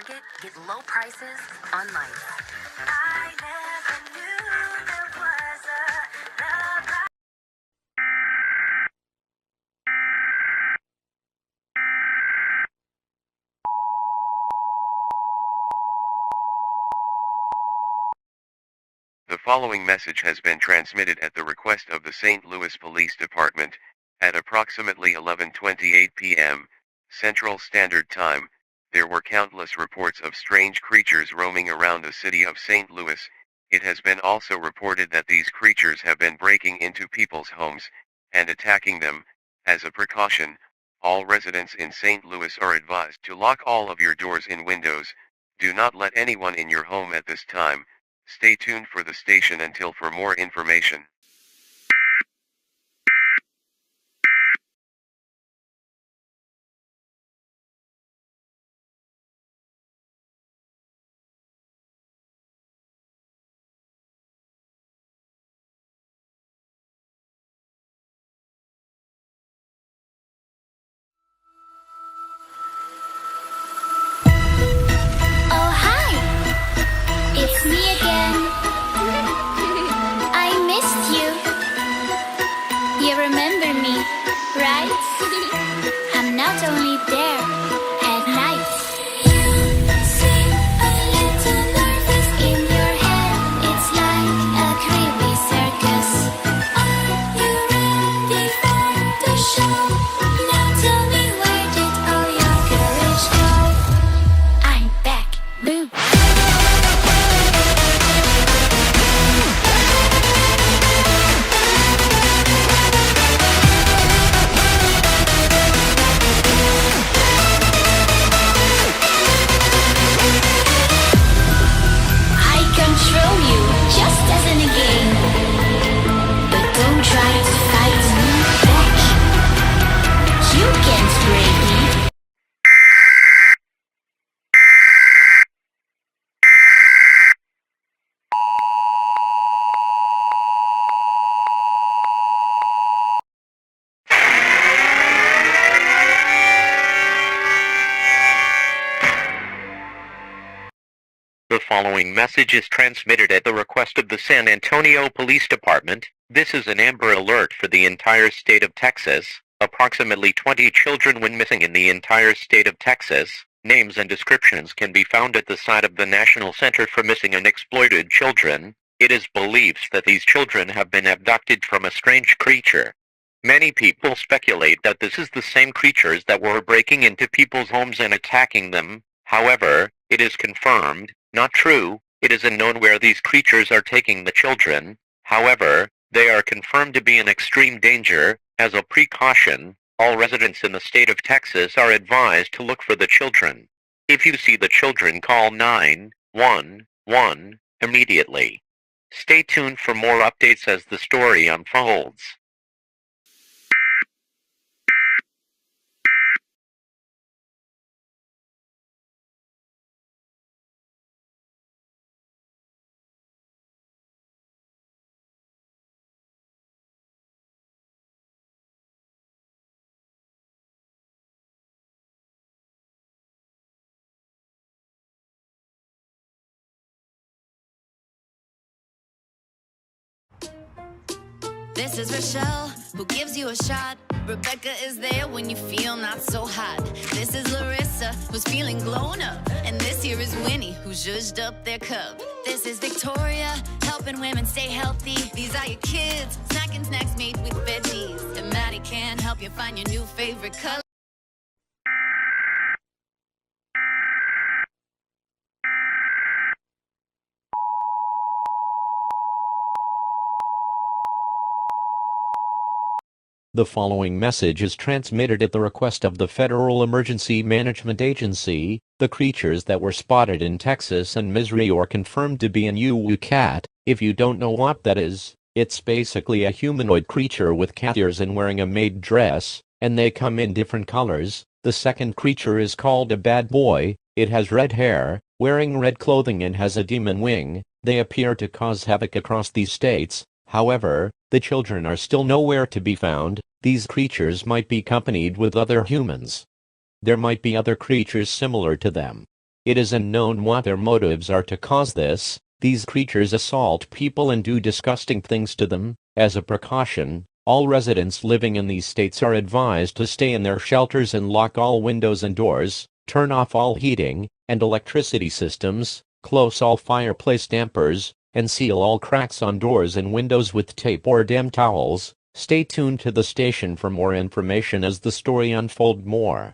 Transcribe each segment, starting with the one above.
Target, get low prices on lights. I never knew there was a love like. The following message has been transmitted at the request of the St. Louis Police Department, at approximately 11:28 p.m., Central Standard Time. There were countless reports of strange creatures roaming around the city of St. Louis. It has been also reported that these creatures have been breaking into people's homes, and attacking them. As a precaution, all residents in St. Louis are advised to lock all of your doors and windows. Do not let anyone in your home at this time. Stay tuned for the station until for more information. Oh, hi! It's me again. I missed you. You remember me, right? I'm not only there at night. You seem a little nervous in your head. It's like a creepy circus. Are you ready for the show? Now tell me, where did all your courage go? I'm back, Blue. I control you, just as in a game. But don't try to fight me back. You can't break me. The following message is transmitted at the request of the San Antonio Police Department. This is an Amber Alert for the entire state of Texas. Approximately 20 children went missing in the entire state of Texas. Names and descriptions can be found at the site of the National Center for Missing and Exploited Children. It is believed that these children have been abducted from a strange creature. Many people speculate that this is the same creatures that were breaking into people's homes and attacking them. However, it is confirmed, not true. It is unknown where these creatures are taking the children. However, they are confirmed to be in extreme danger. As a precaution, all residents in the state of Texas are advised to look for the children. If you see the children, call 911 immediately. Stay tuned for more updates as the story unfolds. This is Rochelle, who gives you a shot. Rebecca is there when you feel not so hot. This is Larissa, who's feeling blown up. And this here is Winnie, who zhuzhed up their cup. This is Victoria, helping women stay healthy. These are your kids, snacking snacks made with veggies. And Maddie can help you find your new favorite color. The following message is transmitted at the request of the Federal Emergency Management Agency. The creatures that were spotted in Texas and Missouri are confirmed to be an UU cat. If you don't know what that is, it's basically a humanoid creature with cat ears and wearing a maid dress, and they come in different colors. The second creature is called a bad boy. It has red hair, wearing red clothing, and has a demon wing. They appear to cause havoc across these states. However, the children are still nowhere to be found. These creatures might be accompanied with other humans. There might be other creatures similar to them. It is unknown what their motives are to cause this. These creatures assault people and do disgusting things to them. As a precaution, all residents living in these states are advised to stay in their shelters and lock all windows and doors, turn off all heating and electricity systems, close all fireplace dampers, and seal all cracks on doors and windows with tape or damp towels. Stay tuned to the station for more information as the story unfolds more.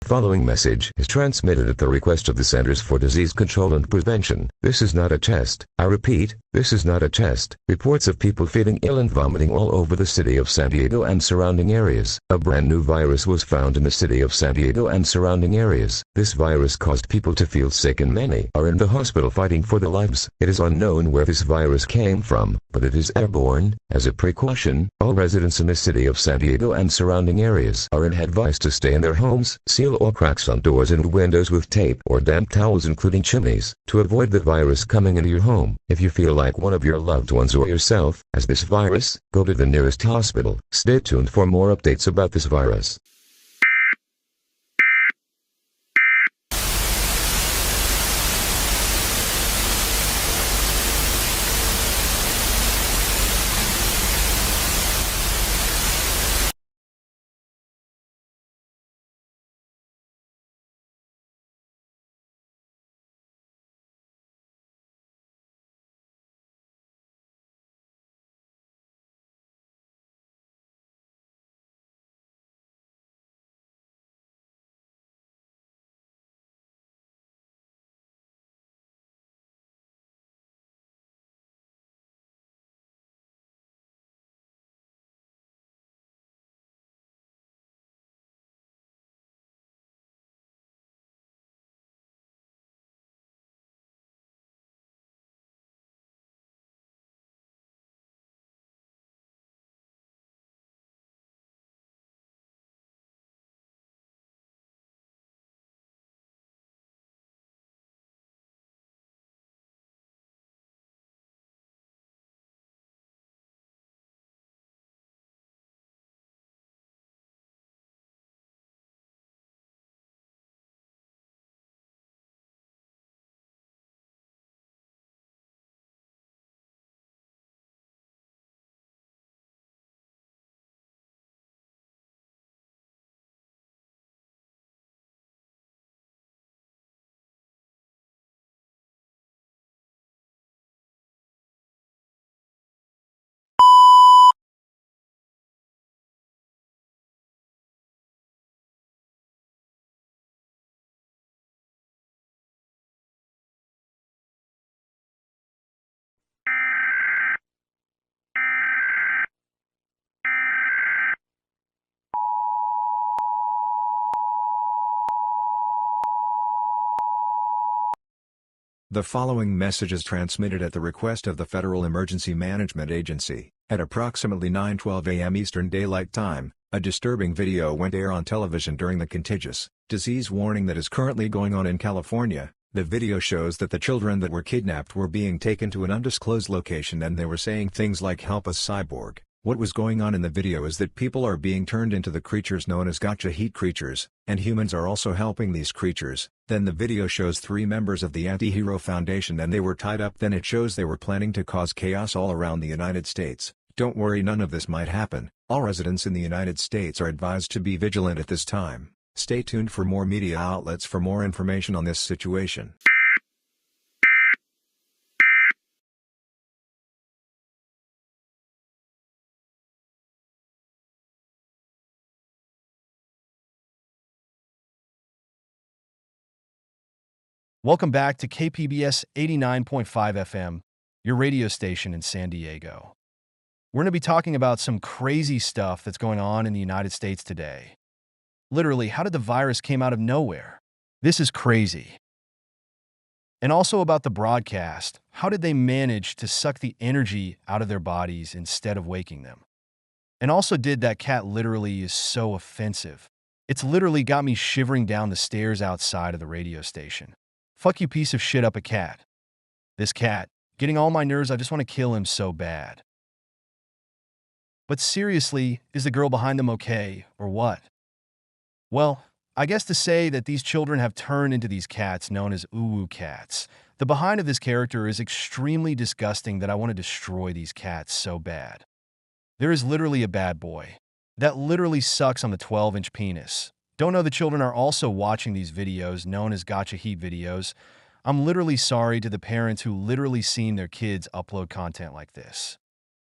Following message is transmitted at the request of the Centers for Disease Control and Prevention. This is not a test. I repeat, this is not a test. Reports of people feeling ill and vomiting all over the city of San Diego and surrounding areas. A brand new virus was found in the city of San Diego and surrounding areas. This virus caused people to feel sick and many are in the hospital fighting for their lives. It is unknown where this virus came from, but it is airborne. As a precaution, all residents in the city of San Diego and surrounding areas are advised to stay in their homes, seal all cracks on doors and windows with tape or damp towels including chimneys, to avoid the virus coming into your home. If you feel like one of your loved ones or yourself has this virus, go to the nearest hospital. Stay tuned for more updates about this virus. The following message is transmitted at the request of the Federal Emergency Management Agency. At approximately 9:12 a.m. Eastern Daylight Time, a disturbing video went air on television during the contagious disease warning that is currently going on in California. The video shows that the children that were kidnapped were being taken to an undisclosed location and they were saying things like "help us cyborg." What was going on in the video is that people are being turned into the creatures known as gotcha heat creatures, and humans are also helping these creatures. Then the video shows 3 members of the Anti-Hero Foundation and they were tied up. Then it shows they were planning to cause chaos all around the United States. Don't worry, none of this might happen. All residents in the United States are advised to be vigilant at this time. Stay tuned for more media outlets for more information on this situation. Welcome back to KPBS 89.5 FM, your radio station in San Diego. We're going to be talking about some crazy stuff that's going on in the United States today. Literally, how did the virus came out of nowhere? This is crazy. And also about the broadcast. How did they manage to suck the energy out of their bodies instead of waking them? And also, did that cat literally is so offensive. It's literally got me shivering down the stairs outside of the radio station. Fuck you, piece of shit, up a cat. This cat, getting all my nerves, I just want to kill him so bad. But seriously, is the girl behind them okay, or what? Well, I guess to say that these children have turned into these cats known as uwu cats. The behind of this character is extremely disgusting that I want to destroy these cats so bad. There is literally a bad boy that literally sucks on the 12-inch penis. Don't know the children are also watching these videos known as gotcha heat videos. I'm literally sorry to the parents who literally seen their kids upload content like this.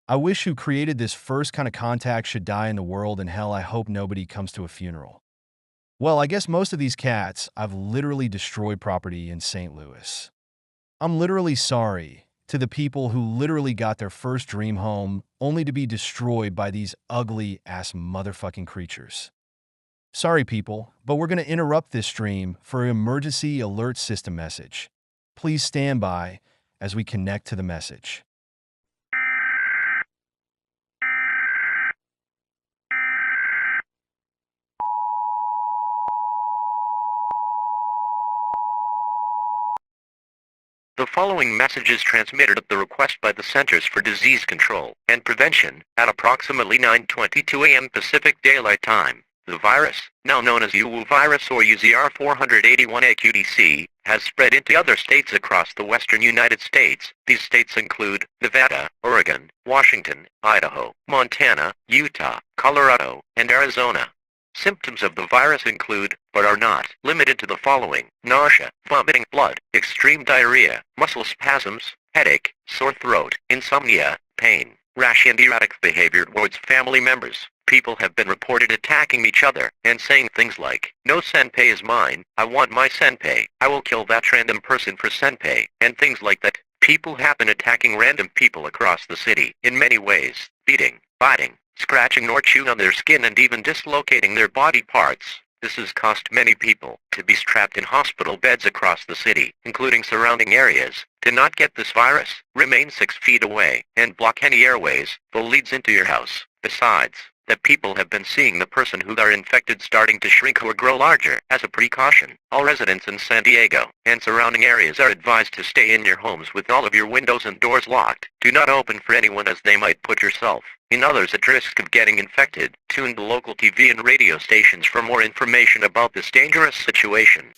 I wish who created this first kind of contact should die in the world, and hell, I hope nobody comes to a funeral. Well, I guess most of these cats, I've literally destroyed property in St. Louis. I'm literally sorry to the people who literally got their first dream home only to be destroyed by these ugly-ass motherfucking creatures. Sorry, people, but we're going to interrupt this stream for an emergency alert system message. Please stand by as we connect to the message. The following message is transmitted at the request by the Centers for Disease Control and Prevention at approximately 9:22 a.m. Pacific Daylight Time. The virus, now known as UWU virus or UZR481AQDC, has spread into other states across the western United States. These states include Nevada, Oregon, Washington, Idaho, Montana, Utah, Colorado, and Arizona. Symptoms of the virus include, but are not limited to the following: nausea, vomiting, blood, extreme diarrhea, muscle spasms, headache, sore throat, insomnia, pain, rash, and erratic behavior towards family members. People have been reported attacking each other and saying things like, "No senpai is mine, I want my senpai, I will kill that random person for senpai," and things like that. People have been attacking random people across the city in many ways, beating, biting, scratching or chewing on their skin, and even dislocating their body parts. This has caused many people to be strapped in hospital beds across the city, including surrounding areas. To not get this virus, remain 6 feet away and block any airways that leads into your house. Besides, that people have been seeing the person who are infected starting to shrink or grow larger. As a precaution, all residents in San Diego and surrounding areas are advised to stay in your homes with all of your windows and doors locked. Do not open for anyone, as they might put yourself and others at risk of getting infected. Tune to local TV and radio stations for more information about this dangerous situation.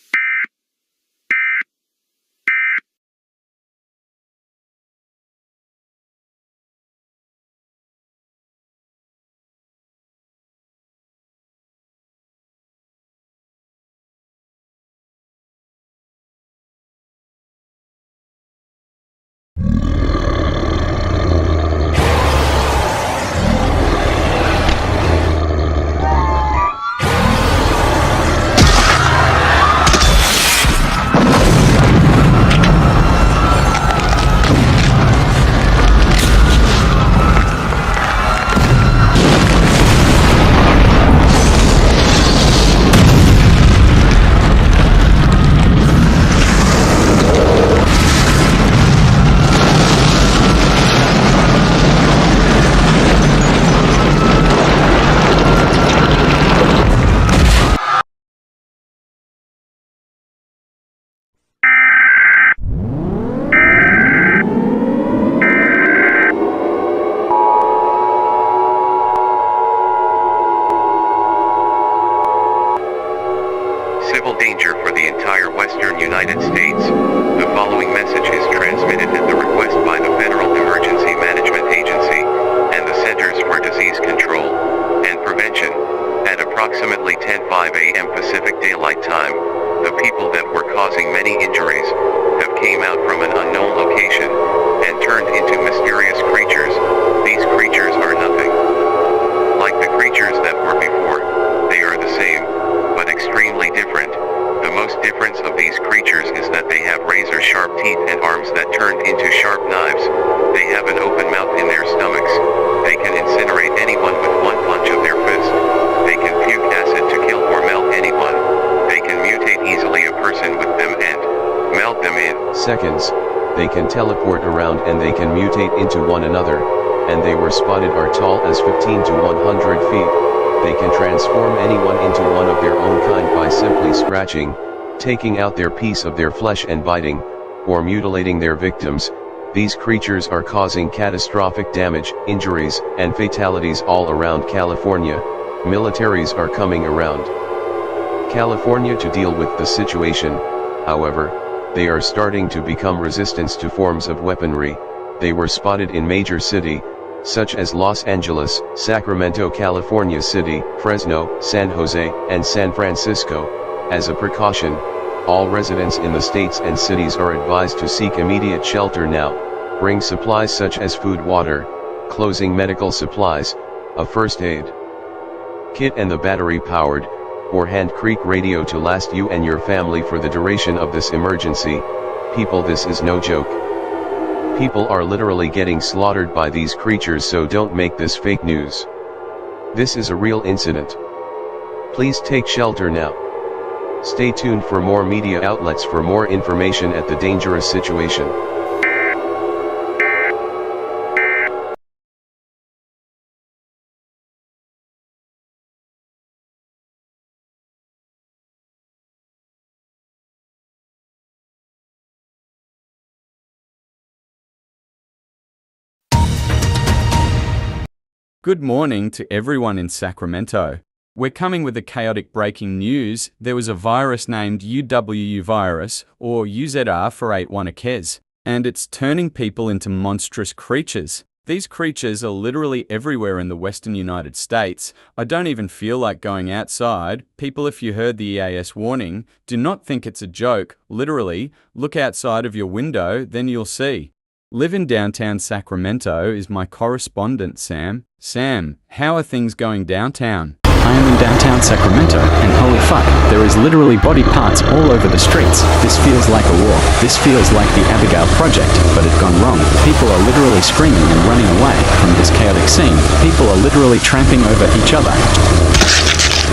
They can teleport around and they can mutate into one another, and they were spotted are tall as 15 to 100 feet. They can transform anyone into one of their own kind by simply scratching, taking out their piece of their flesh and biting, or mutilating their victims. These creatures are causing catastrophic damage, injuries, and fatalities all around California. Militaries are coming around California to deal with the situation. However, they are starting to become resistant to forms of weaponry. They were spotted in major cities, such as Los Angeles, Sacramento, California City, Fresno, San Jose, and San Francisco. As a precaution, all residents in the states and cities are advised to seek immediate shelter now. Bring supplies such as food, water, clothing, medical supplies, a first aid kit, and the battery-powered or hand-creak radio to last you and your family for the duration of this emergency. People, this is no joke. People are literally getting slaughtered by these creatures, so don't make this fake news. This is a real incident. Please take shelter now. Stay tuned for more media outlets for more information at the dangerous situation. Good morning to everyone in Sacramento. We're coming with a chaotic breaking news. There was a virus named UWU virus, or UZR for 81AKES, and it's turning people into monstrous creatures. These creatures are literally everywhere in the western United States. I don't even feel like going outside. People, if you heard the EAS warning, do not think it's a joke. Literally, look outside of your window, then you'll see. Live in downtown Sacramento is my correspondent, Sam. Sam, how are things going downtown? I am in downtown Sacramento, and holy fuck, there is literally body parts all over the streets. This feels like a war. This feels like the Abigail Project, but it gone wrong. People are literally screaming and running away from this chaotic scene. People are literally tramping over each other.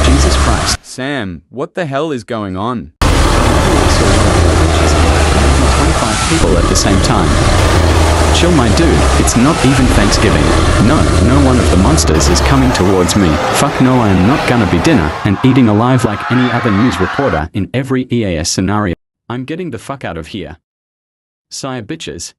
Jesus Christ. Sam, what the hell is going on? 25 people at the same time. Chill, my dude, it's not even Thanksgiving. No one of the monsters is coming towards me. Fuck no, I am not gonna be dinner and eating alive like any other news reporter in every EAS scenario. I'm getting the fuck out of here. Sire bitches.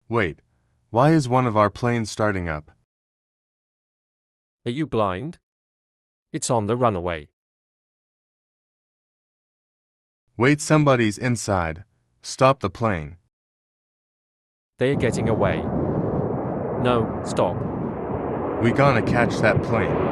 Wait, why is one of our planes starting up? Are you blind? It's on the runaway. Wait, somebody's inside. Stop the plane. They are getting away. No, stop. We gonna catch that plane.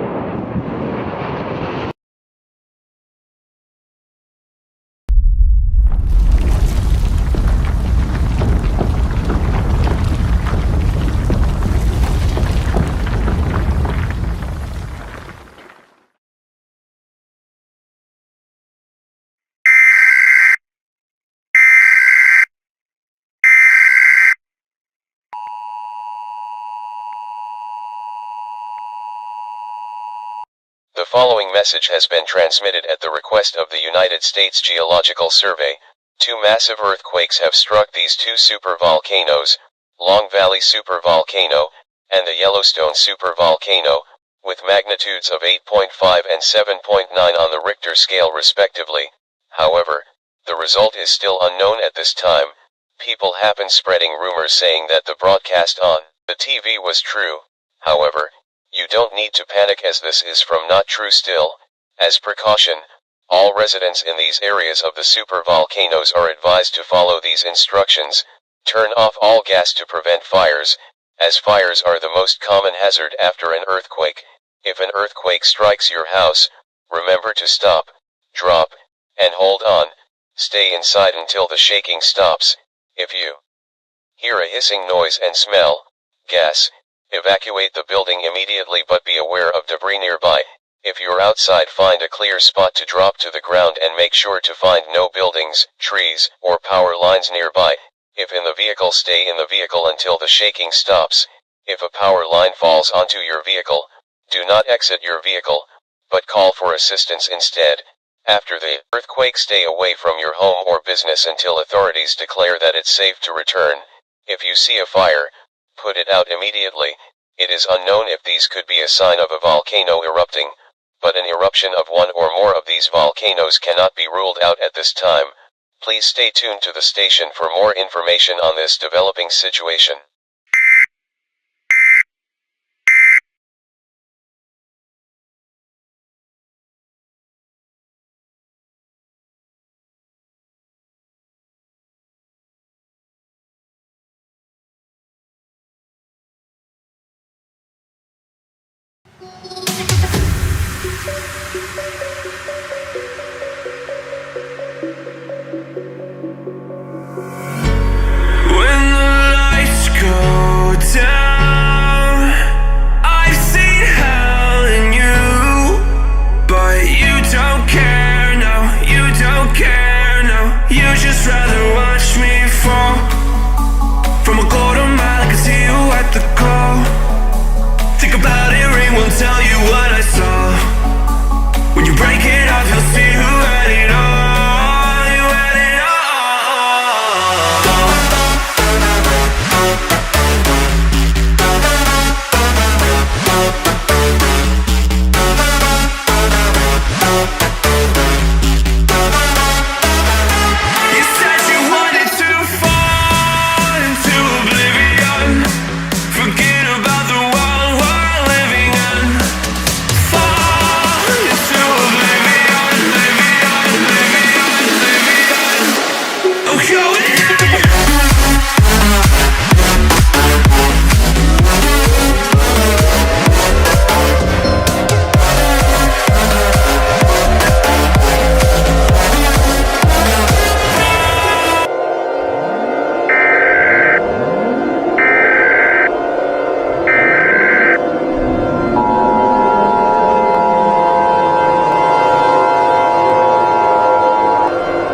The following message has been transmitted at the request of the United States Geological Survey. 2 massive earthquakes have struck these 2 supervolcanoes, Long Valley supervolcano, and the Yellowstone supervolcano, with magnitudes of 8.5 and 7.9 on the Richter scale respectively. However, the result is still unknown at this time. People have been spreading rumors saying that the broadcast on the TV was true. However, you don't need to panic, as this is from not true still. As precaution, all residents in these areas of the supervolcanoes are advised to follow these instructions. Turn off all gas to prevent fires, as fires are the most common hazard after an earthquake. If an earthquake strikes your house, remember to stop, drop, and hold on. Stay inside until the shaking stops. If you Hear a hissing noise and smell gas. Evacuate the building immediately, but be aware of debris nearby. If you're outside, find a clear spot to drop to the ground and make sure to find no buildings, trees, or power lines nearby. If in the vehicle, stay in the vehicle until the shaking stops. If a power line falls onto your vehicle, do not exit your vehicle, but call for assistance instead. After the earthquake, stay away from your home or business until authorities declare that it's safe to return. If you see a fire, put it out immediately. It is unknown if these could be a sign of a volcano erupting, but an eruption of one or more of these volcanoes cannot be ruled out at this time. Please stay tuned to the station for more information on this developing situation. Tell you what I saw. When you break it off, you'll see who had it all. You had it You said you wanted to fall into oblivion. Forget about the world we're living in. Fall into oblivion, oblivion, oblivion, oblivion. Oh, go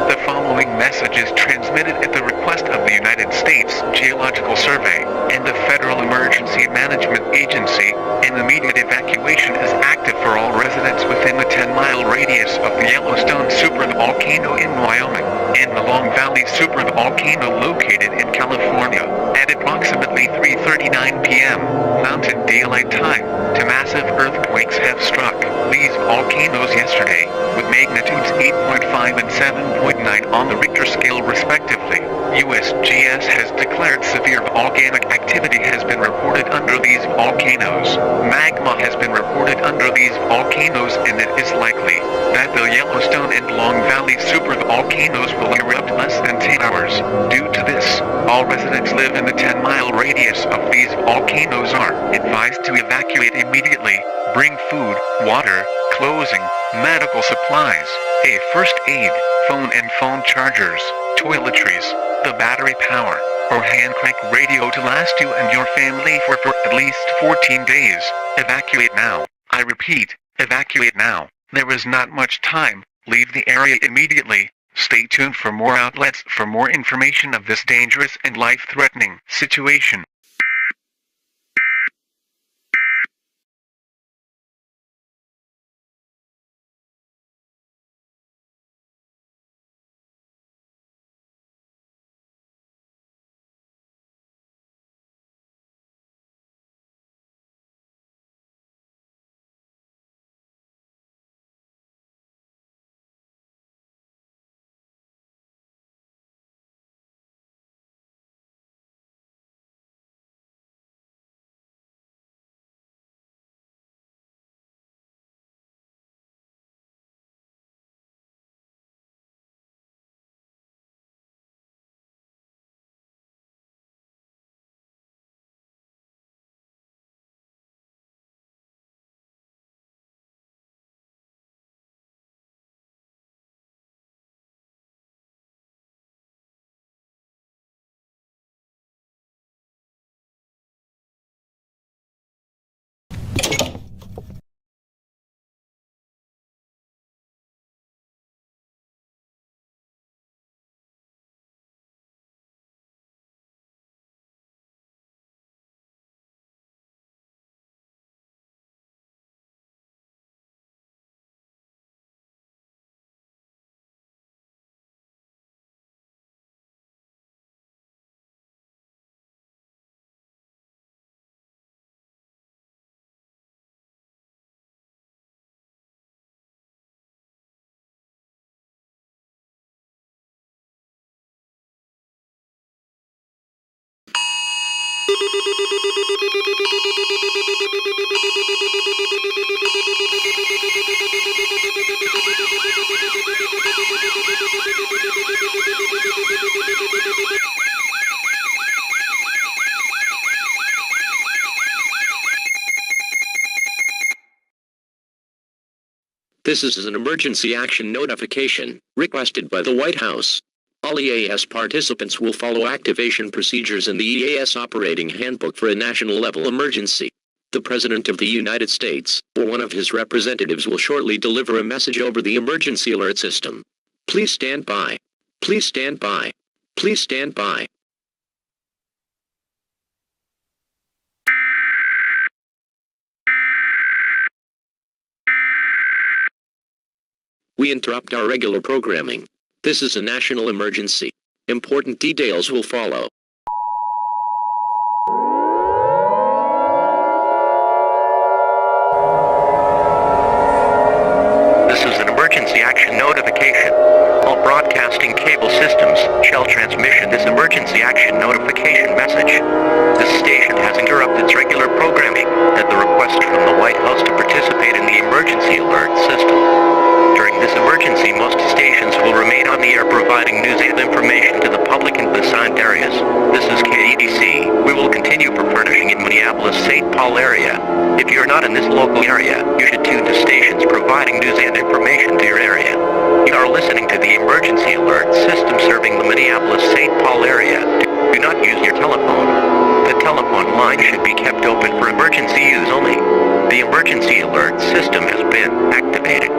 The following message is transmitted at the request of the United States Geological Survey and the Federal Emergency Management Agency. An immediate evacuation is active for all residents within the 10-mile radius of the Yellowstone supervolcano in Wyoming, and the Long Valley supervolcano located in California. At approximately 3:39 p.m. Mountain Daylight Time, two massive earthquakes have struck these volcanoes yesterday, with magnitudes 8.5 and 7.9 on the Richter scale respectively. USGS has declared severe volcanic activity has been reported under these volcanoes. Magma has been reported under these volcanoes, and it is likely that the Yellowstone and Long Valley supervolcanoes will erupt less than 10 hours. Due to this, all residents live in the 10-mile radius of these volcanoes are advised to evacuate immediately. Bring food, water, clothing, medical supplies, a first aid, phone and phone chargers, toiletries, the battery power, or hand crank radio to last you and your family for at least 14 days. Evacuate now. I repeat, evacuate now. There is not much time. Leave the area immediately. Stay tuned for more outlets for more information of this dangerous and life-threatening situation. This is an emergency action notification requested by the White House. All EAS participants will follow activation procedures in the EAS Operating Handbook for a national-level emergency. The President of the United States, or one of his representatives, will shortly deliver a message over the emergency alert system. Please stand by. Please stand by. Please stand by. We interrupt our regular programming. This is a national emergency. Important details will follow. This is an emergency action notification. All broadcasting cable systems shall transmission this emergency action notification message. This station has interrupted its regular programming at the request from the White House to participate in the emergency alert system. During this emergency, most stations will remain on the air providing news and information to the public in the assigned areas. This is KEDC. We will continue for furnishing in Minneapolis-St. Paul area. If you are not in this local area, you should tune to stations providing news and information to your area. You are listening to the emergency alert system serving the Minneapolis-St. Paul area. Do not use your telephone. The telephone line should be kept open for emergency use only. The emergency alert system has been activated.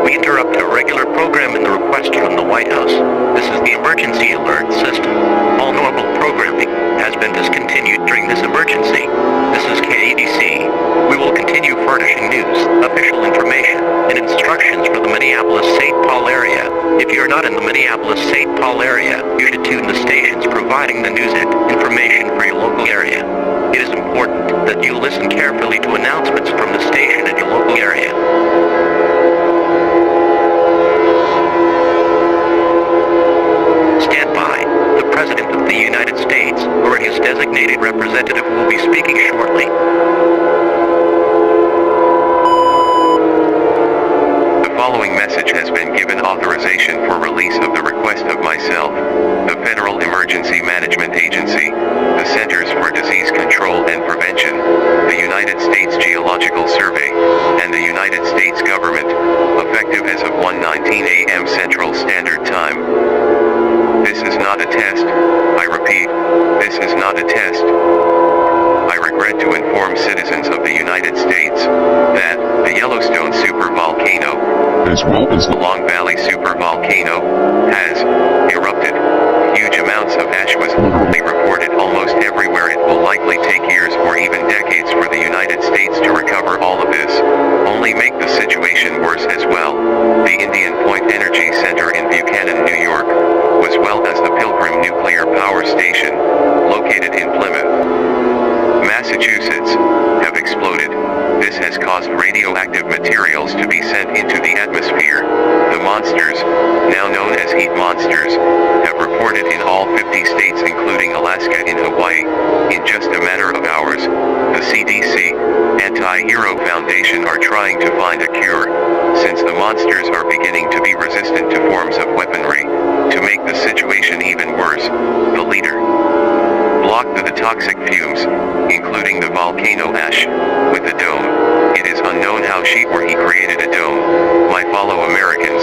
We interrupt a regular program in the request from the White House. This is the emergency alert system. All normal programming has been discontinued during this emergency. This is KEDC. We will continue furnishing news, official information, and instructions for the Minneapolis-St. Paul area. If you are not in the Minneapolis-St. Paul area, you should tune the stations providing the news and information for your local area. It is important that you listen carefully to announcements from the station in your local area. Stand by. The President of the United States, or his designated representative, will be speaking shortly. The following message has been given authorization for release of the request of myself, the Federal Emergency Management Agency, the Centers for Disease Control and Prevention, the United States Geological Survey, and the United States government, effective as of 1:19 a.m. Central Standard Time. This is not a test. I repeat, this is not a test. I regret to inform citizens of the United States that the Yellowstone supervolcano, as well as the Long Valley supervolcano, has erupted. Huge amounts of ash was literally reported almost everywhere. It will likely take years or even decades for the United States to recover all of this, only make the situation worse as well. The Indian Point Energy Center in Buchanan, New York, as well as the Pilgrim Nuclear Power Station, located in Plymouth, Massachusetts, have exploded. This has caused radioactive materials to be sent into the atmosphere. The monsters, now known as heat monsters, have reported in all 50 states including Alaska and Hawaii, in just a matter of hours. The CDC, Anti-Hero Foundation are trying to find a cure, since the monsters are beginning to be resistant to forms of weaponry. To make the situation even worse, the leader blocked the toxic fumes, including the volcano ash, with the dome. It is unknown how she or he created a dome. My fellow Americans,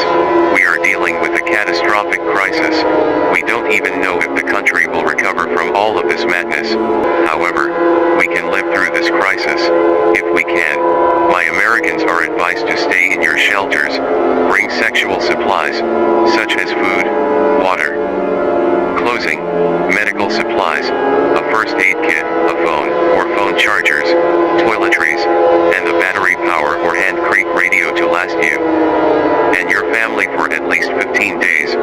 we are dealing with a catastrophic crisis. We don't even know if the country will recover from all of this madness. However, we can live through this crisis, if we can. My Americans are advised to stay in your shelters, bring sexual supplies, such as food, water, clothing, medical supplies, a first aid kit, a phone or phone chargers, toiletries, and the battery power or hand crank radio to last you and your family for at least 15 days.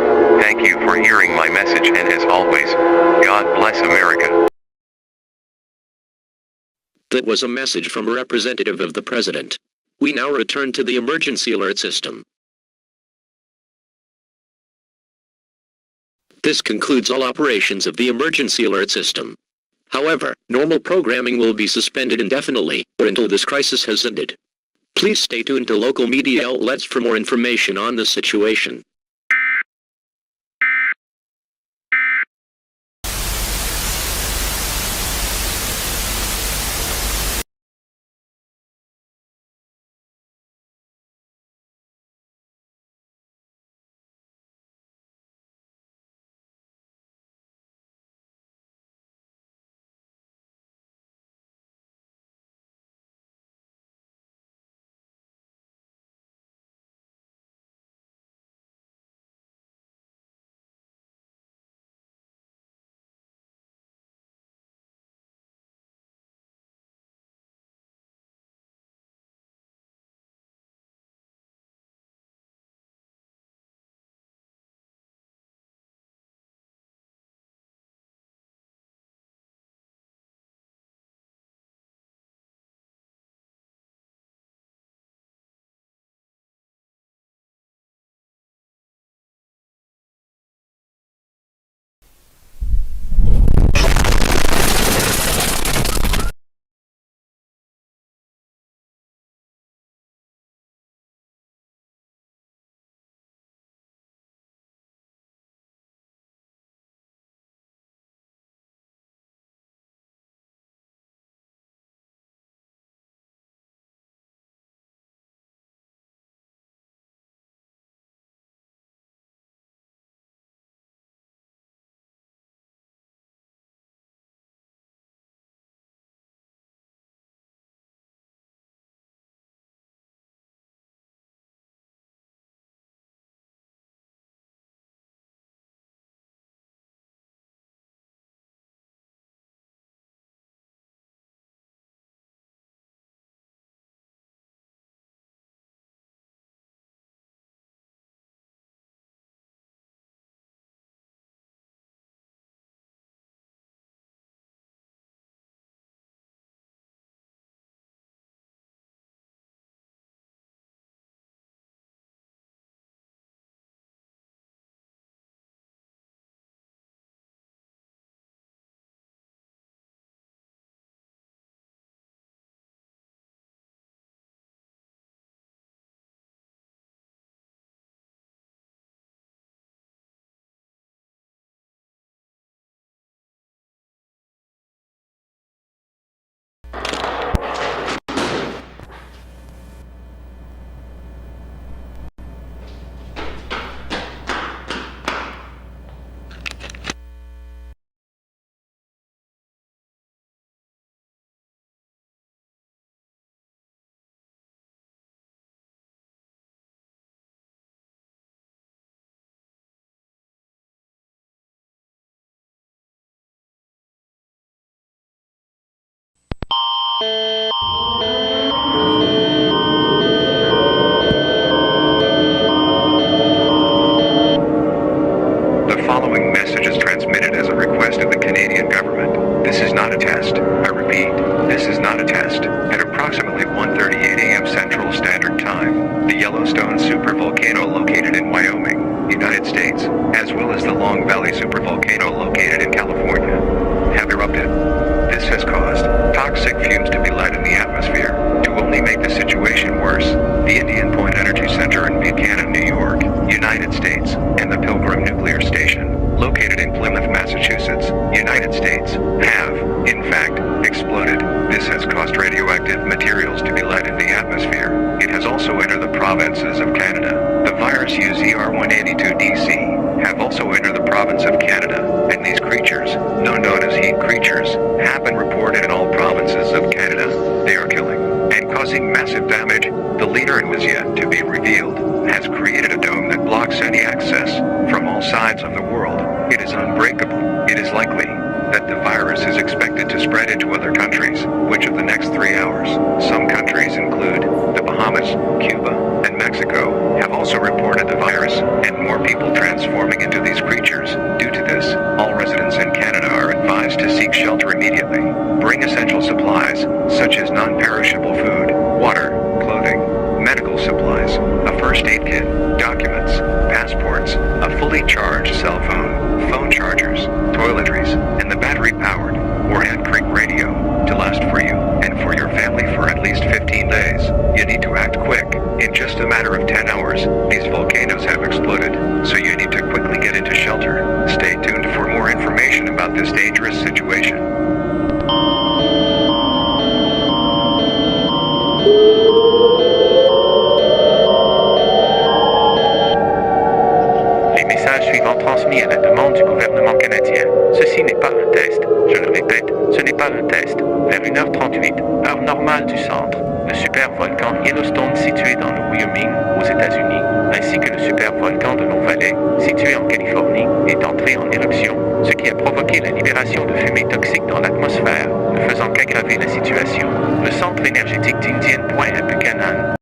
Thank you for hearing my message, and as always, God bless America. That was a message from a representative of the president. We now return to the emergency alert system. This concludes all operations of the emergency alert system. However, normal programming will be suspended indefinitely, or until this crisis has ended. Please stay tuned to local media outlets for more information on the situation. The following message is transmitted as a request of the Canadian government. This is not a test. I repeat, this is not a test. At approximately 1:38 a.m. Central Standard Time, the Yellowstone supervolcano located in Wyoming, United States, as well as the Long Valley supervolcano located in California, have erupted. This has caused toxic fumes to be let in the atmosphere. To only make the situation worse, the Indian Point Energy Center in Buchanan, New York, United States, and the Pilgrim Nuclear Station, located in Plymouth, Massachusetts, United States, have, in fact, exploded. This has caused radioactive materials to be let in the atmosphere. It has also entered the provinces of Canada. The virus UZR182DC have also entered the province of Canada, and these creatures, known as heat creatures, have been reported in all provinces of Canada. They are killing and causing massive damage. The leader, who is yet to be revealed, has created a dome that blocks any access from all sides of the world. It is unbreakable. It is likely that the virus is expected to spread into other countries, which of the next 3 hours. Some countries include the Bahamas, Cuba, and Mexico have also reported the virus, and more people transforming into these creatures. Due to this, all residents in Canada are advised to seek shelter immediately. Bring essential supplies, such as non-perishable food, water, clothing, medical supplies, a first aid kit, documents, passports, a fully charged cell phone, phone chargers, toiletries, and the battery-powered or hand-crank radio to last for you and for your family for at least 15 days. You need to act quick. In just a matter of 10 hours, these volcanoes have exploded, so you need to quickly get into shelter. Stay tuned for more information about this dangerous situation. Message suivant transmis à la demande du gouvernement canadien. Ceci n'est pas un test. Je le répète, ce n'est pas un test. Vers 1h38, heure normale du centre, le supervolcan Yellowstone situé dans le Wyoming, aux États-Unis, ainsi que le supervolcan de Long Valley, situé en Californie, est entré en éruption, ce qui a provoqué la libération de fumée toxique dans l'atmosphère, ne faisant qu'aggraver la situation. Le centre énergétique d'Indian Point à Buchanan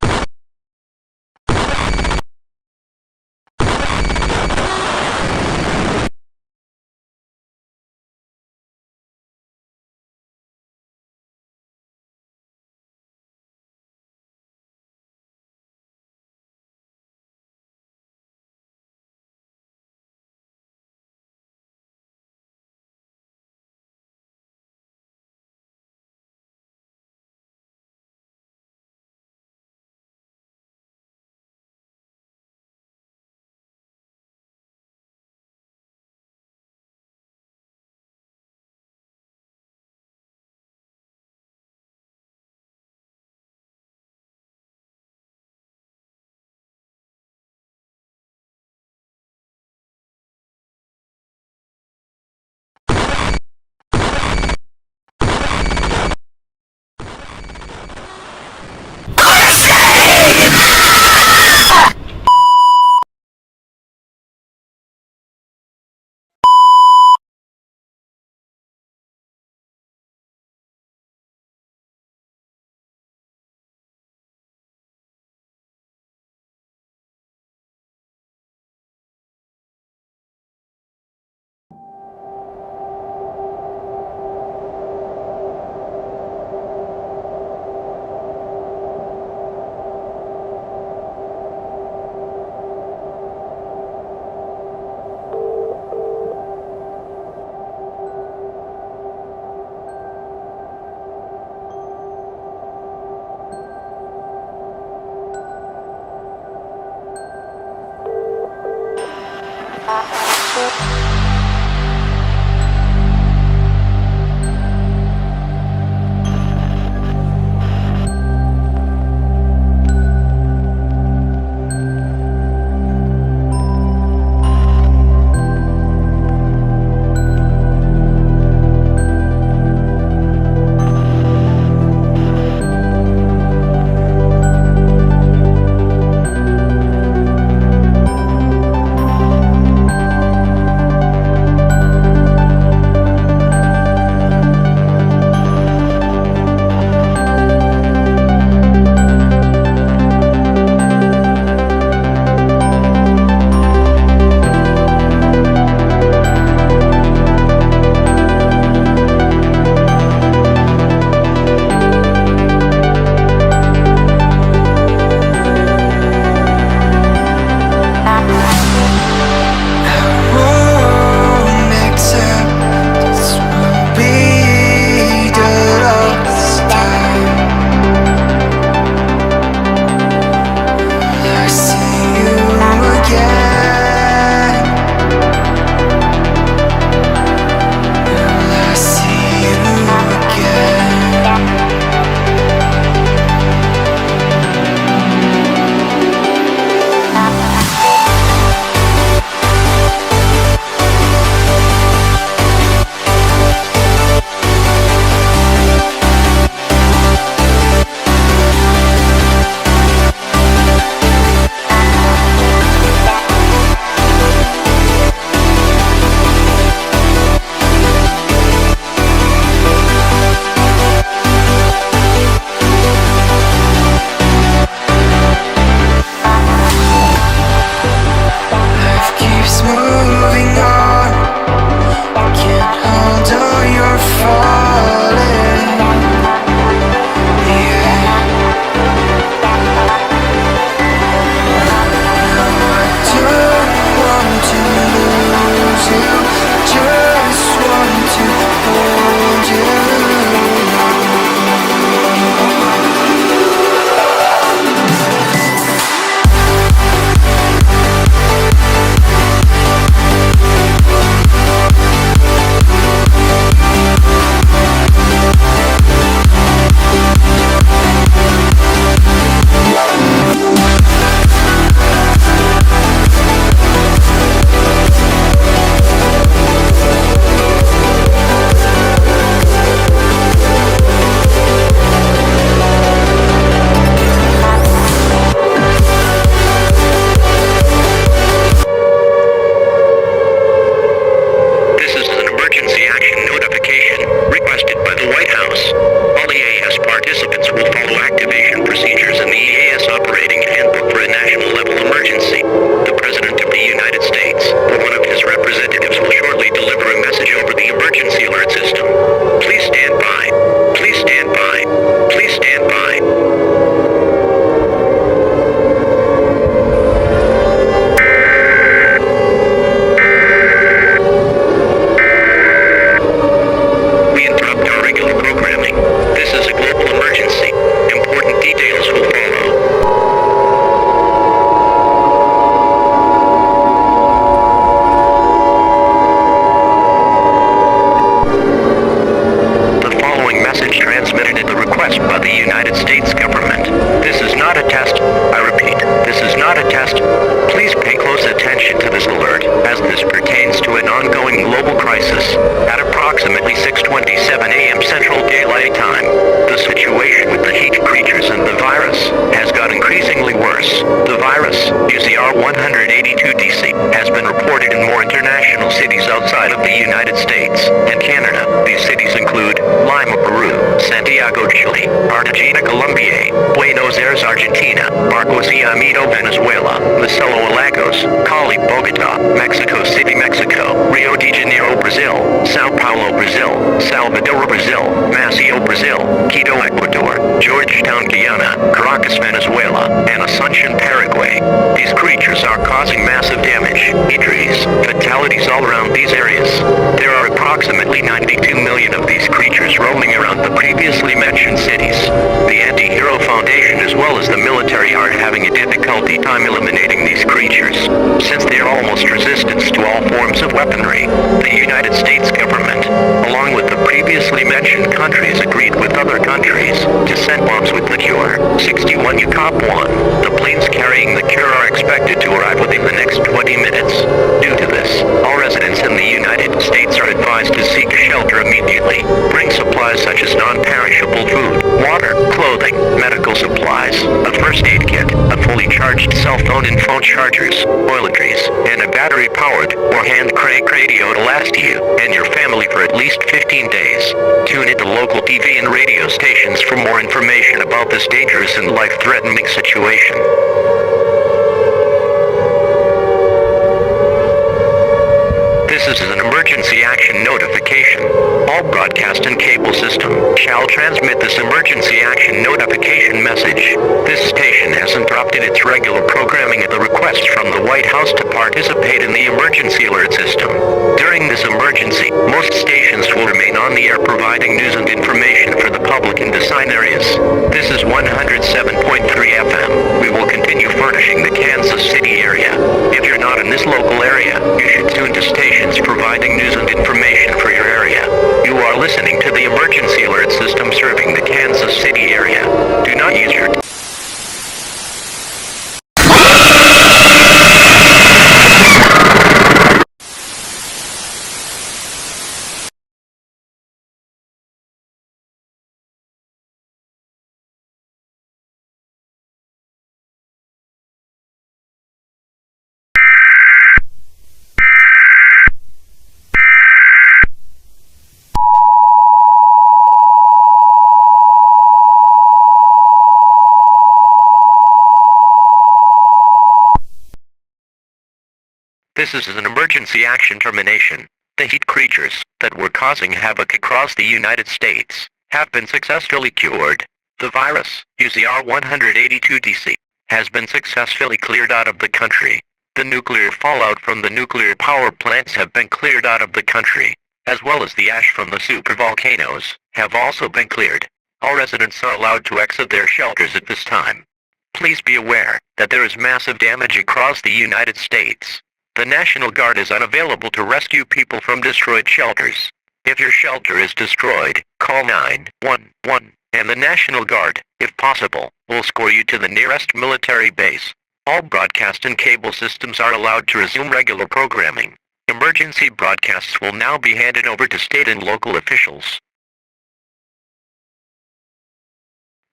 action notification requested by the White House. All EAS participants will follow activation procedures in the EAS operating handbook for a national level emergency. The President of the United States, or one of his representatives, will shortly deliver a message over the emergency alert system. Please stand by. Please stand by. Please stand by. We interrupt our regular programming. This is a global emergency. Important details will follow. The following message transmitted at the request by the United States government. This is not a test. I repeat, this is not a test. Please pay close attention to this alert, as this pertains to an ongoing global crisis. At approximately 6:27 a.m. Central Daylight Time, the situation with the heat creatures and the virus has got increasingly worse. The virus, UCR182DC, has been reported in more international cities outside of the United States and Canada. These cities include Lima, Peru, Santiago, Chile, Cartagena, Colombia, Buenos Aires, Argentina, Barquisimeto, Venezuela, Marcelo, Lagos, Cali, Bogota, Mexico City, Mexico, Rio de Janeiro, Brazil, Sao Paulo, Brazil, Salvador, Brazil, Maceió, Brazil, Quito, Ecuador, Georgetown, Guyana, Caracas, Venezuela, and Asunción, Paraguay. These creatures are causing massive damage, injuries, fatalities all around these areas. There are approximately 92 million of these creatures roaming around the previously mentioned cities. The Anti-Hero Foundation as well as the military are having a difficulty time eliminating these creatures, since they are almost resistant to all forms of weaponry. The United States government, along with the previously mentioned countries, agreed with other countries to send bombs with the cure. 61 UCOP-1. The planes carrying the cure are expected to arrive within the next 20 minutes. Due to this, all residents in the United States are advised to seek shelter immediately. Bring supplies such as non-perishable food, water, clothing, medical supplies, a first aid kit, a fully charged cell phone and phone chargers, toiletries, and a battery-powered or hand crank radio to last you and your family for at least 15 days. Tune into local TV and radio stations for more information about this dangerous and life-threatening situation. This is an emergency action notification. All broadcast and cable system shall transmit this emergency action notification message. This station has interrupted its regular programming at the request from the White House to participate in the emergency alert system. During this emergency, most stations will remain on the air providing news and information for the public in assigned areas. This is 107.3 FM. We will continue furnishing the Kansas City area. If you're not in this local area, you should tune to stations providing news and information for your area. You are listening to the emergency alert system serving the Kansas City area. Do not use your This is an emergency action termination. The heat creatures that were causing havoc across the United States have been successfully cured. The virus, UCR182DC, has been successfully cleared out of the country. The nuclear fallout from the nuclear power plants have been cleared out of the country, as well as the ash from the supervolcanoes have also been cleared. All residents are allowed to exit their shelters at this time. Please be aware that there is massive damage across the United States. The National Guard is unavailable to rescue people from destroyed shelters. If your shelter is destroyed, call 911, and the National Guard, if possible, will escort you to the nearest military base. All broadcast and cable systems are allowed to resume regular programming. Emergency broadcasts will now be handed over to state and local officials.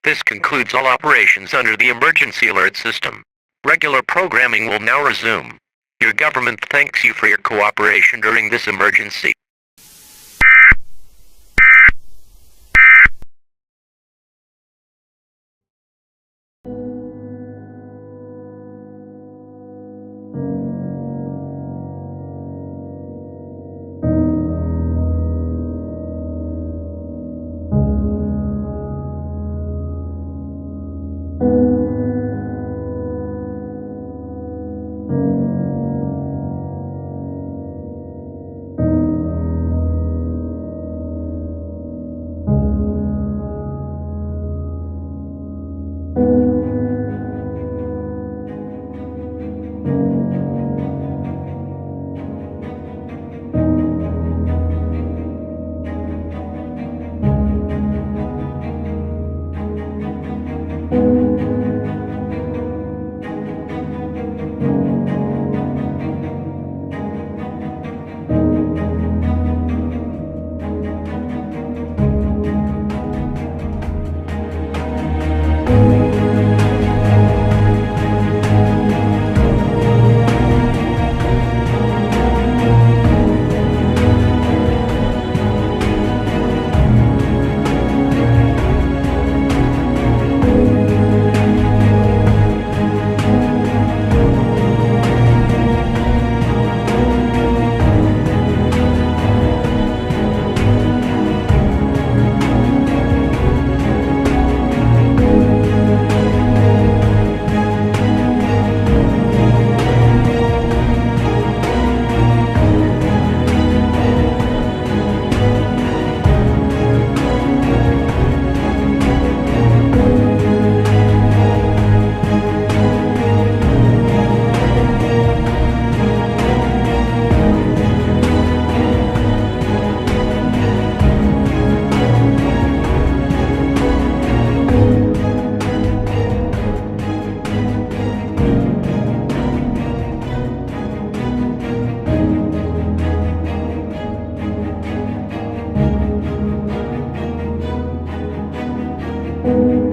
This concludes all operations under the emergency alert system. Regular programming will now resume. Your government thanks you for your cooperation during this emergency. you.